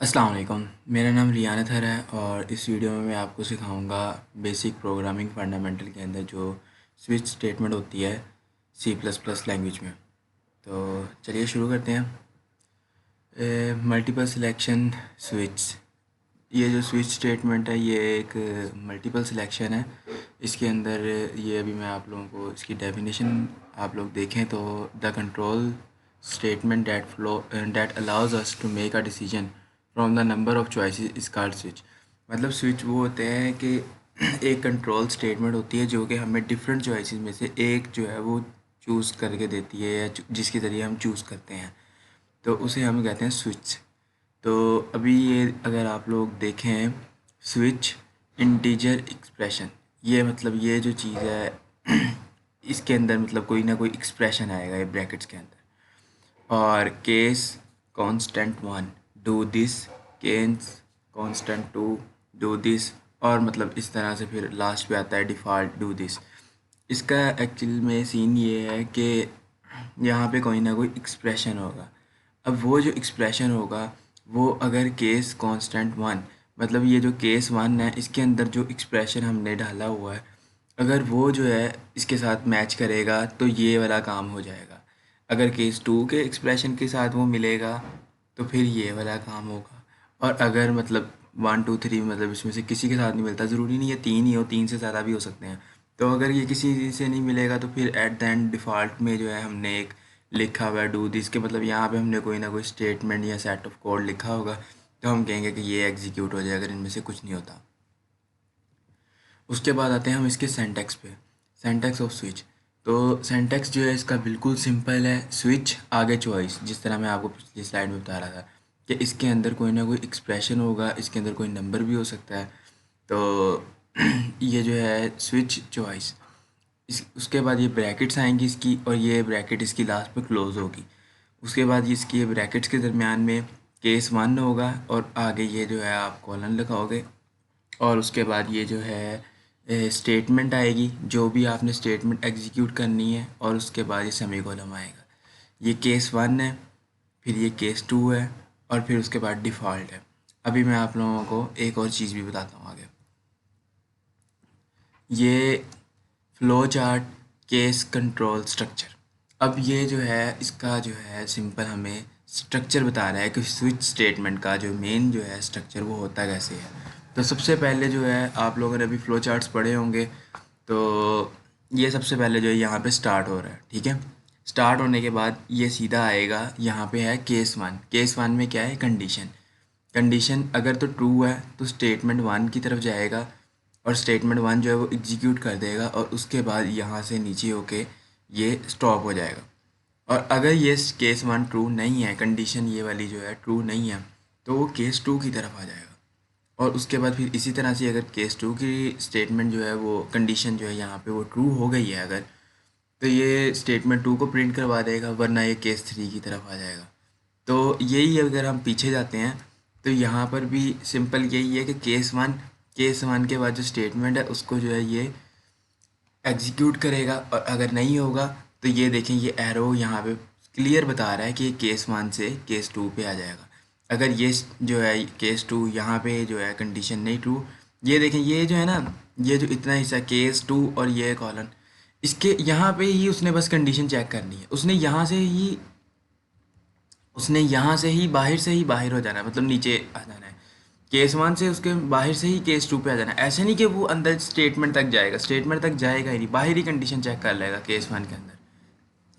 अस्सलाम वालेकुम। मेरा नाम रियान अतहर है और इस वीडियो में मैं आपको सिखाऊंगा बेसिक प्रोग्रामिंग फंडामेंटल के अंदर जो स्विच स्टेटमेंट होती है सी प्लस प्लस लैंग्वेज में। तो चलिए शुरू करते हैं। मल्टीपल सिलेक्शन स्विच, ये जो स्विच स्टेटमेंट है ये एक मल्टीपल सिलेक्शन है। इसके अंदर ये अभी मैं आप लोगों को इसकी डेफिनेशन आप लोग देखें तो the control statement that allows us to make a decision from the number of choices is called switch. मतलब स्विच वो होते हैं कि एक कंट्रोल स्टेटमेंट होती है जो कि हमें डिफरेंट चॉइसेस में से एक जो है वो चूज़ करके देती है या जिसके ज़रिए हम चूज़ करते हैं, तो उसे हम कहते हैं स्विच। तो अभी ये अगर आप लोग देखें स्विच इंटीजर एक्सप्रेशन, ये मतलब ये जो चीज़ है इसके अंदर मतलब कोई ना कोई एक्सप्रेशन आएगा ये ब्रैकेट्स के अंदर। और case constant one do this, case constant two do this, और मतलब इस तरह से फिर लास्ट पे आता है डिफ़ॉल्ट डू दिस। इसका एक्चुअल में सीन ये है कि यहाँ पे कोई ना कोई एक्सप्रेशन होगा। अब वो जो एक्सप्रेशन होगा वो अगर केस कांस्टेंट वन, मतलब ये जो केस वन है इसके अंदर जो एक्सप्रेशन हमने डाला हुआ है अगर वो जो है इसके साथ मैच करेगा तो ये वाला काम हो जाएगा। अगर केस टू के एक्सप्रेशन के साथ वो मिलेगा तो फिर ये वाला काम होगा। और अगर मतलब वन टू थ्री मतलब इसमें से किसी के साथ नहीं मिलता, ज़रूरी नहीं है तीन ही हो, तीन से ज़्यादा भी हो सकते हैं। तो अगर ये किसी से नहीं मिलेगा तो फिर एट द एंड डिफ़ॉल्ट में जो है हमने एक लिखा हुआ है डू दिस के, मतलब यहाँ पे हमने कोई ना कोई स्टेटमेंट या सेट ऑफ कोड लिखा होगा तो हम कहेंगे कि ये एग्जीक्यूट हो जाए अगर इनमें से कुछ नहीं होता। उसके बाद आते हैं हम इसके सेंटेक्स पे, सेंटेक्स ऑफ स्विच। तो सेंटेक्स जो है इसका बिल्कुल सिंपल है, स्विच आगे चॉइस, जिस तरह मैं आपको पिछली स्लाइड में बता रहा था कि इसके अंदर कोई ना कोई एक्सप्रेशन होगा, इसके अंदर कोई नंबर भी हो सकता है। तो ये जो है स्विच चॉइस, इस उसके बाद ये ब्रैकेट्स आएंगी इसकी और ये ब्रैकेट इसकी लास्ट पे क्लोज होगी। उसके बाद इसकी ये ब्रैकेट्स के दरमियान में केस वन होगा और आगे ये जो है आप कॉलन लगाओगे। और उसके बाद ये जो है स्टेटमेंट आएगी, जो भी आपने स्टेटमेंट एग्जीक्यूट करनी है, और उसके बाद ये सेमीकोलन आएगा। ये केस वन है, फिर ये केस टू है, और फिर उसके बाद डिफ़ॉल्ट है। अभी मैं आप लोगों को एक और चीज़ भी बताता हूँ आगे। ये flow chart case control structure, अब ये जो है इसका जो है सिंपल हमें स्ट्रक्चर बता रहा है कि स्विच स्टेटमेंट का जो मेन जो है स्ट्रक्चर वो होता कैसे है। तो सबसे पहले जो है आप लोगों ने अभी फ्लो चार्ट्स पढ़े होंगे, तो ये सबसे पहले जो है यहाँ पे स्टार्ट हो रहा है, ठीक है। स्टार्ट होने के बाद ये सीधा आएगा, यहाँ पे है केस वन। केस वन में क्या है, कंडीशन। कंडीशन अगर तो ट्रू है तो स्टेटमेंट वन की तरफ जाएगा और स्टेटमेंट वन जो है वो एग्जीक्यूट कर देगा, और उसके बाद यहाँ से नीचे होके ये स्टॉप हो जाएगा। और अगर ये केस वन ट्रू नहीं है, कंडीशन ये वाली जो है ट्रू नहीं है, तो वो केस टू की तरफ आ जाएगा। और उसके बाद फिर इसी तरह से अगर केस टू की स्टेटमेंट जो है वो कंडीशन जो है यहाँ पे वो ट्रू हो गई है अगर, तो ये स्टेटमेंट टू को प्रिंट करवा देगा, वरना ये केस थ्री की तरफ आ जाएगा। तो यही अगर हम पीछे जाते हैं तो यहाँ पर भी सिंपल यही है कि केस वन के बाद जो स्टेटमेंट है उसको जो है ये एग्जीक्यूट करेगा, और अगर नहीं होगा तो ये देखें ये एरो यहाँ पे क्लियर बता रहा है कि केस वन से केस टू पे आ जाएगा। अगर ये जो है केस टू यहाँ पे जो है कंडीशन नहीं ट्रू, ये देखें ये जो है ना, ये जो इतना हिस्सा केस टू और ये कॉलन, इसके यहाँ पे ही उसने बस कंडीशन चेक करनी है। उसने यहाँ से ही बाहर हो जाना है, मतलब नीचे आ जाना है। केस वन से उसके बाहर से ही केस टू पे आ जाना है। ऐसे नहीं कि वो अंदर स्टेटमेंट तक जाएगा, स्टेटमेंट तक जाएगा ही नहीं, बाहर ही कंडीशन चेक कर लेगा केस वन के अंदर।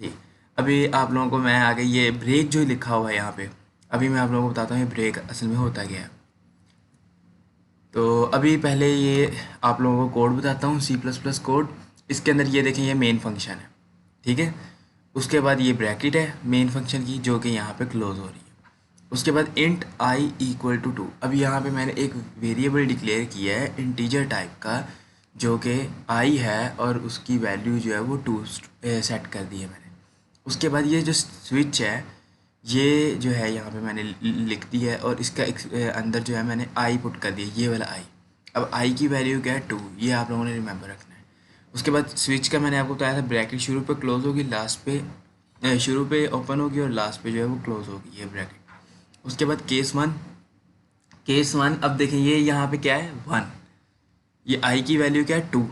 ठीक, अभी आप लोगों को मैं आगे ये ब्रेक जो लिखा हुआ है यहाँ पे, अभी मैं आप लोगों को बताता हूँ ये ब्रेक असल में होता क्या है। तो अभी पहले ये आप लोगों को कोड बताता हूँ, सी प्लस प्लस कोड। इसके अंदर ये देखें ये मेन फंक्शन है, ठीक है। उसके बाद ये ब्रैकेट है मेन फंक्शन की जो कि यहाँ पे क्लोज हो रही है। उसके बाद int I equal to two, अब यहाँ पे मैंने एक वेरिएबल डिक्लेयर किया है इंटीजर टाइप का जो कि आई है, और उसकी वैल्यू जो है वो टू सेट कर दी है मैंने। उसके बाद ये जो स्विच है ये जो है यहाँ पे मैंने लिख दी है, और इसका अंदर जो है मैंने आई पुट कर दिया, ये वाला आई। अब आई की वैल्यू क्या है, टू, ये आप लोगों ने रिमेंबर रखना है। उसके बाद स्विच का मैंने आपको बताया था ब्रैकेट शुरू पे क्लोज होगी, लास्ट पे शुरू पे ओपन होगी और लास्ट पे जो है वो क्लोज होगी, ये ब्रैकेट। उसके बाद केस वन, केस वन, अब देखें ये यहाँ पे क्या है 1, ये आई की वैल्यू क्या है 2।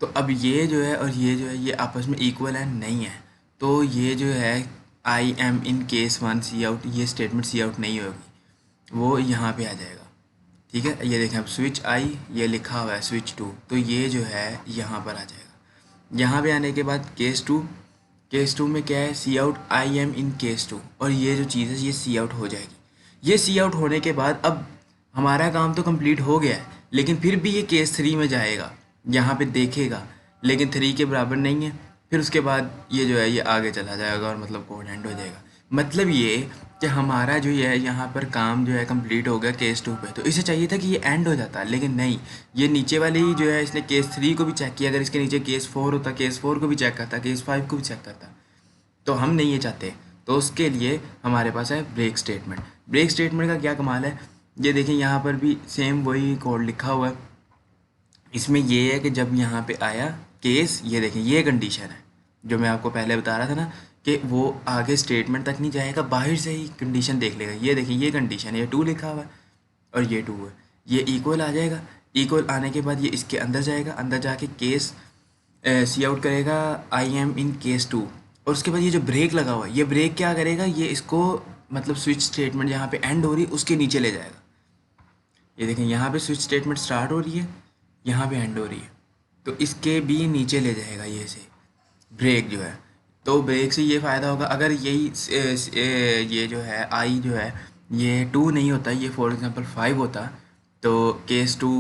तो अब ये जो है और ये जो है ये आपस में इक्वल है नहीं है, तो ये जो है I M in case one see out, ये स्टेटमेंट सी आउट नहीं होगी, वो यहाँ पे आ जाएगा। ठीक है, ये देखें अब स्विच आई ये लिखा हुआ है स्विच टू, तो ये जो है यहाँ पर आ जाएगा। यहाँ पे आने के बाद केस टू में क्या है cout I am in case two, और ये जो चीज़ है ये सी आउट हो जाएगी। ये सी आउट होने के बाद अब हमारा काम तो कंप्लीट हो गया है, लेकिन फिर भी ये केस थ्री में जाएगा, यहाँ पे देखेगा, लेकिन थ्री के बराबर नहीं है। फिर उसके बाद ये जो है ये आगे चला जाएगा और मतलब कोड एंड हो जाएगा। मतलब ये कि हमारा जो है यहाँ पर काम जो है कंप्लीट हो गया केस टू पे, तो इसे चाहिए था कि ये एंड हो जाता, लेकिन नहीं, ये नीचे वाली जो है इसने केस थ्री को भी चेक किया, अगर इसके नीचे केस फोर होता केस फोर को भी चेक करता, केस फाइव को भी चेक करता, तो हम नहीं ये चाहते। तो उसके लिए हमारे पास है ब्रेक स्टेटमेंट। ब्रेक स्टेटमेंट का क्या कमाल है, ये देखें यहाँ पर भी सेम वही कोड लिखा हुआ है। इसमें ये है कि जब यहाँ पे आया केस, ये देखें ये कंडीशन है जो मैं आपको पहले बता रहा था ना, कि वो आगे स्टेटमेंट तक नहीं जाएगा, बाहर से ही कंडीशन देख लेगा। ये देखिए ये कंडीशन है, ये 2 लिखा हुआ है और ये 2 है, ये इक्वल आ जाएगा। इक्वल आने के बाद ये इसके अंदर जाएगा, अंदर जाके केस सी आउट करेगा I M in case two, और उसके बाद ये जो ब्रेक लगा हुआ है ये ब्रेक क्या करेगा, ये इसको मतलब स्विच स्टेटमेंट जहाँ पे एंड हो रही है उसके नीचे ले जाएगा। ये देखें यहाँ पे स्विच स्टेटमेंट स्टार्ट हो रही है, यहाँ पे एंड हो रही है, तो इसके भी नीचे ले जाएगा ये से ब्रेक जो है। तो ब्रेक से ये फ़ायदा होगा, अगर ये जो है आई जो है ये 2 नहीं होता, ये फॉर एग्जांपल 5 होता, तो केस 2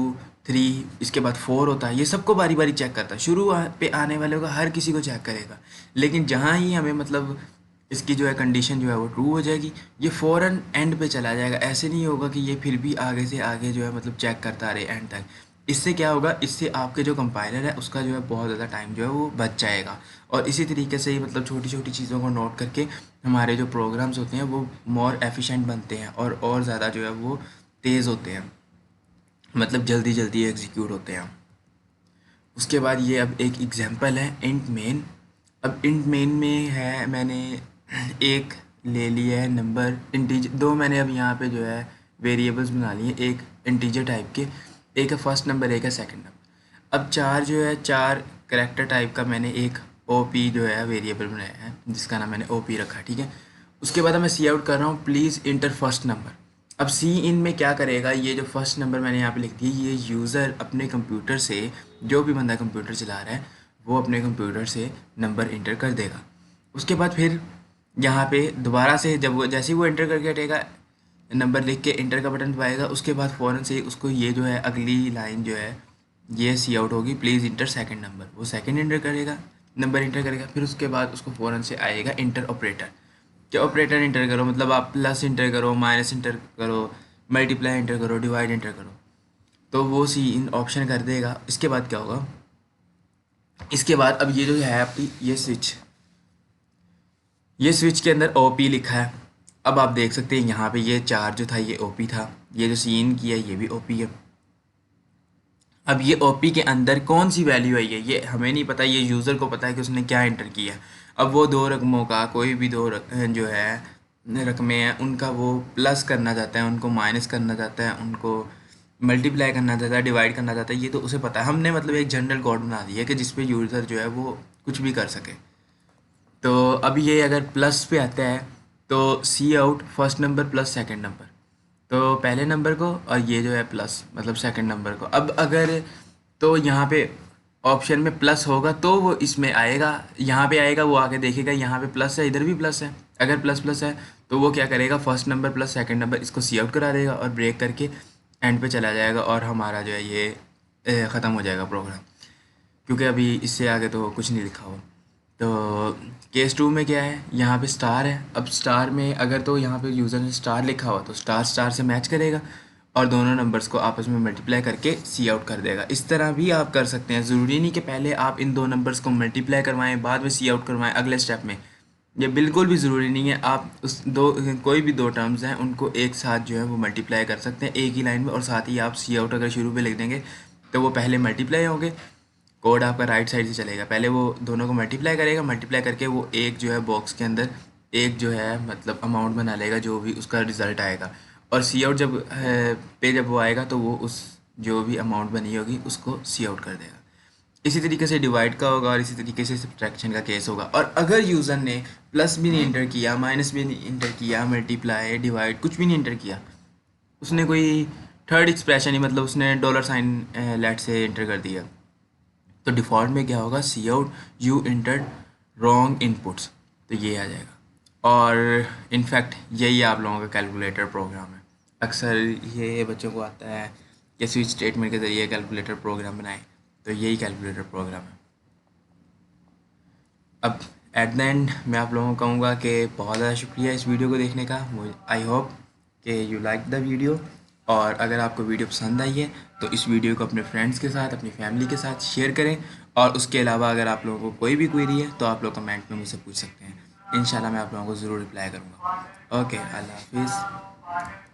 3 इसके बाद 4 होता, ये सबको बारी बारी चेक करता, पे आने वाले का हर किसी को चेक करेगा। लेकिन जहाँ ही हमें मतलब इसकी जो है कंडीशन जो है वो ट्रू हो जाएगी, ये फ़ौरन एंड पे चला जाएगा। ऐसे नहीं होगा कि ये फिर भी आगे से आगे जो है मतलब चेक करता रहे एंड तक। इससे क्या होगा, इससे आपके जो कंपाइलर है उसका जो है बहुत ज़्यादा टाइम जो है वो बच जाएगा। और इसी तरीके से ही मतलब छोटी छोटी चीज़ों को नोट करके हमारे जो प्रोग्राम्स होते हैं वो मोर एफिशिएंट बनते हैं और ज़्यादा जो है वो तेज़ होते हैं, मतलब जल्दी जल्दी एग्जीक्यूट होते हैं। उसके बाद ये अब एक एग्जांपल है इंट मेन। अब इंट मेन में है मैंने एक ले लिया है नंबर इंटीजर, दो मैंने अब यहाँ पे जो है वेरिएबल्स बना लिए, एक इंटीजर टाइप के, एक है फर्स्ट नंबर एक है सेकंड नंबर। अब चार जो है चार करेक्टर टाइप का मैंने एक ओपी जो है वेरिएबल बनाया है जिसका नाम मैंने ओपी रखा है। ठीक है, उसके बाद मैं सी आउट कर रहा हूँ प्लीज़ इंटर फर्स्ट नंबर। अब सी इन में क्या करेगा, ये जो फर्स्ट नंबर मैंने यहाँ पे लिख दिया, ये यूज़र अपने कंप्यूटर से, जो भी बंदा कंप्यूटर चला रहा है वो अपने कंप्यूटर से नंबर इंटर कर देगा। उसके बाद फिर यहाँ पे दोबारा से जब वो जैसे ही वो इंटर करके हटेगा, नंबर लिख के इंटर का बटन दबाएगा, उसके बाद फ़ौरन से उसको ये जो है अगली लाइन जो है ये सी आउट होगी प्लीज़ इंटर सेकंड नंबर, वो सेकंड इंटर करेगा, नंबर इंटर करेगा। फिर उसके बाद उसको फ़ौरन से आएगा इंटर ऑपरेटर, कि ऑपरेटर इंटर करो, मतलब आप प्लस इंटर करो, माइनस इंटर करो, मल्टीप्लाई इंटर करो, डिवाइड इंटर करो, तो वो सी इन ऑप्शन कर देगा। इसके बाद क्या होगा, इसके बाद अब ये जो है आपकी ये स्विच के अंदर ओपी लिखा है। अब आप देख सकते हैं यहाँ पे ये चार जो था ये ओपी था, ये जो सी इन किया ये भी ओपी है। अब ये ओपी के अंदर कौन सी वैल्यू आई है ये हमें नहीं पता, ये यूज़र को पता है कि उसने क्या इंटर किया है। अब वो दो रकमों का कोई भी जो है रकमें हैं उनका वो प्लस करना चाहता है, उनको माइनस करना चाहता है, उनको मल्टीप्लाई करना चाहता है, डिवाइड करना चाहता है, ये तो उसे पता है। हमने मतलब एक जनरल कोड बना दिया है कि जिसपे यूज़र जो है वो कुछ भी कर सके। तो अब ये अगर प्लस पे आता है तो cout first number plus second number, तो पहले नंबर को, और ये जो है प्लस मतलब सेकंड नंबर को। अब अगर तो यहाँ पे ऑप्शन में प्लस होगा तो वो इसमें आएगा, यहाँ पे आएगा, वो आके देखेगा यहाँ पे प्लस है, इधर भी प्लस है। अगर प्लस प्लस है तो वो क्या करेगा, first number plus second number इसको सी आउट करा देगा और ब्रेक करके एंड पे चला जाएगा, और हमारा जो है ये ख़त्म हो जाएगा प्रोग्राम, क्योंकि अभी इससे आगे तो कुछ नहीं लिखा हुआ। तो केस टू में क्या है, यहाँ पे स्टार है। अब स्टार में अगर तो यहाँ पे यूज़र ने स्टार लिखा हुआ तो स्टार स्टार से मैच करेगा और दोनों नंबर्स को आपस में मल्टीप्लाई करके सी आउट कर देगा। इस तरह भी आप कर सकते हैं, ज़रूरी नहीं कि पहले आप इन दो नंबर्स को मल्टीप्लाई करवाएं बाद में सी आउट करवाएं अगले स्टेप में, ये बिल्कुल भी ज़रूरी नहीं है। आप उस दो कोई भी दो टर्म्स हैं उनको एक साथ जो है वो मल्टीप्लाई कर सकते हैं एक ही लाइन में, और साथ ही आप सी आउट अगर शुरू में लिख देंगे तो वो पहले मल्टीप्लाई होंगे, कोड आपका राइट साइड से चलेगा, पहले वो दोनों को मल्टीप्लाई करेगा, मल्टीप्लाई करके वो एक जो है बॉक्स के अंदर एक जो है मतलब अमाउंट बना लेगा जो भी उसका रिज़ल्ट आएगा, और सी आउट जब पे जब वो आएगा तो वो उस जो भी अमाउंट बनी होगी उसको सी आउट कर देगा। इसी तरीके से डिवाइड का होगा और इसी तरीके से सब्ट्रैक्शन का केस होगा। और अगर यूज़र ने प्लस भी नहीं इंटर किया, माइनस भी नहीं इंटर किया, मल्टीप्लाई डिवाइड कुछ भी नहीं इंटर किया, उसने कोई थर्ड एक्सप्रेशन ही मतलब उसने डॉलर साइन लेट से इंटर कर दिया, तो डिफ़ॉल्ट में क्या होगा, cout you entered wrong inputs, तो ये आ जाएगा। और इनफैक्ट यही आप लोगों का कैलकुलेटर प्रोग्राम है। अक्सर ये बच्चों को आता है कि स्विच स्टेटमेंट के ज़रिए कैलकुलेटर प्रोग्राम बनाएं, तो यही कैलकुलेटर प्रोग्राम है। अब एट द एंड मैं आप लोगों को कहूँगा कि बहुत ज़्यादा शुक्रिया इस वीडियो को देखने का। मुझे आई होप कि यू लाइक द वीडियो, और अगर आपको वीडियो पसंद आई है तो इस वीडियो को अपने फ्रेंड्स के साथ, अपनी फैमिली के साथ शेयर करें। और उसके अलावा अगर आप लोगों को कोई भी क्वेरी है तो आप लोग कमेंट में मुझसे पूछ सकते हैं। इंशाल्लाह मैं आप लोगों को ज़रूर रिप्लाई करूँगा। ओके, अल्लाह हाफिज़।